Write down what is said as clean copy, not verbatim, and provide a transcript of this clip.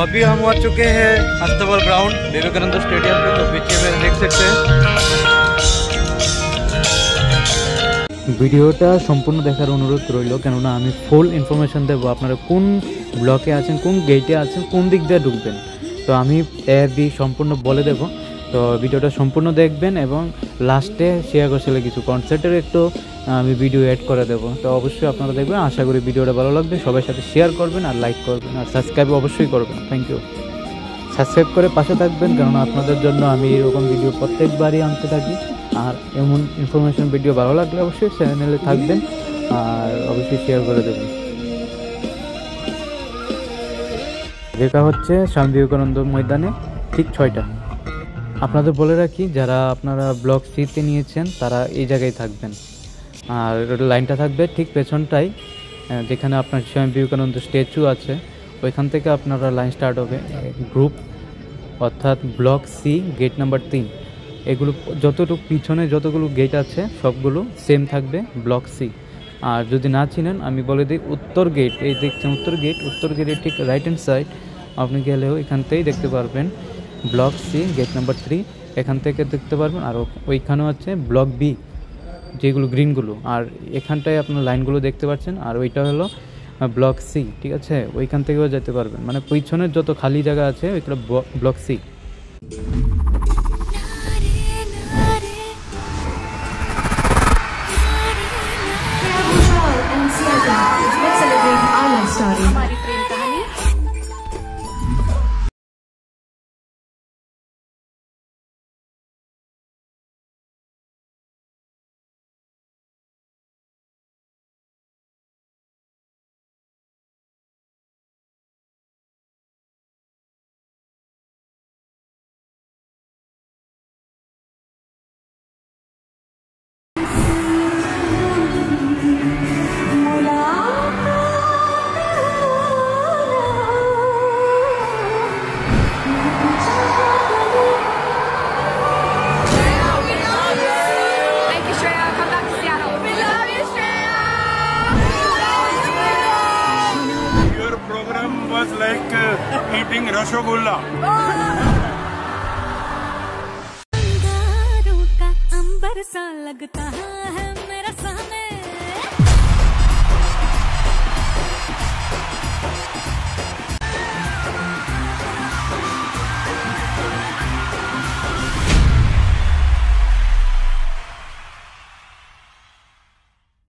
अभी हम आ चुके हैं अस्तबल ग्राउंड विवेकानंद स्टेडियम पे। तो पीछे में देख सकते हैं। ভিডিওটা সম্পূর্ণ দেখার অনুরোধ রইল, কেননা আমি ফুল ইনফরমেশন দেবো আপনারা কোন ব্লকে আছেন, কোন গেটে আছেন, কোন দিক দিয়ে ঢুকবেন। তো আমি বি সম্পূর্ণ বলে দেব। তো ভিডিওটা সম্পূর্ণ দেখবেন এবং লাস্টে শেয়ার করছিলে কিছু কনসার্টের একটু আমি ভিডিও অ্যাড করে দেবো। তো অবশ্যই আপনারা দেখবেন, আশা করি ভিডিওটা ভালো লাগবে। সবার সাথে শেয়ার করবেন আর লাইক করবেন আর সাবস্ক্রাইব অবশ্যই করবেন। Thank you. সাবস্ক্রাইব করে পাশে থাকবেন, কারণ আপনাদের জন্য আমি এরকম ভিডিও প্রত্যেকবারই আনতে থাকি। আর এমন ইনফরমেশন ভিডিও ভালো লাগলে অবশ্যই চ্যানেলে থাকবেন আর অবশ্যই শেয়ার করে দেবেন। যেটা হচ্ছে স্বামী বিবেকানন্দ ময়দানে ঠিক 6টা। আপনাদের বলে রাখি, যারা আপনারা ব্লক সিতে নিয়েছেন তারা এই জায়গায় থাকবেন। আর লাইনটা থাকবে ঠিক পেছনটাই, যেখানে আপনার স্বামী বিবেকানন্দ স্ট্যাচু আছে ওইখান থেকে আপনারা লাইন স্টার্ট হবে। গ্রুপ অর্থাৎ ব্লক সি গেট নাম্বার 3। এগুলো যতটুকু পিছনে যতগুলো গেট আছে সবগুলো সেম থাকবে ব্লক সি। আর যদি না চিনেন আমি বলে দিই, উত্তর গেট, এই দেখছেন উত্তর গেটের ঠিক রাইট হ্যান্ড সাইড আপনি গেলেও এখান থেকেই দেখতে পারবেন ব্লক সি গেট নাম্বার 3, এখান থেকে দেখতে পারবেন। আর ওইখানেও আছে ব্লক বি, যেগুলো গ্রিনগুলো, আর এখানটায় আপনার লাইনগুলো দেখতে পাচ্ছেন। আর ওইটা হলো ব্লক সি, ঠিক আছে, ওইখান থেকেও যেতে পারবেন। মানে পিছনের যত খালি জায়গা আছে ওইগুলো block C. Was like eating rasgulla. अंगारों का अंबर सा लगता है मेरा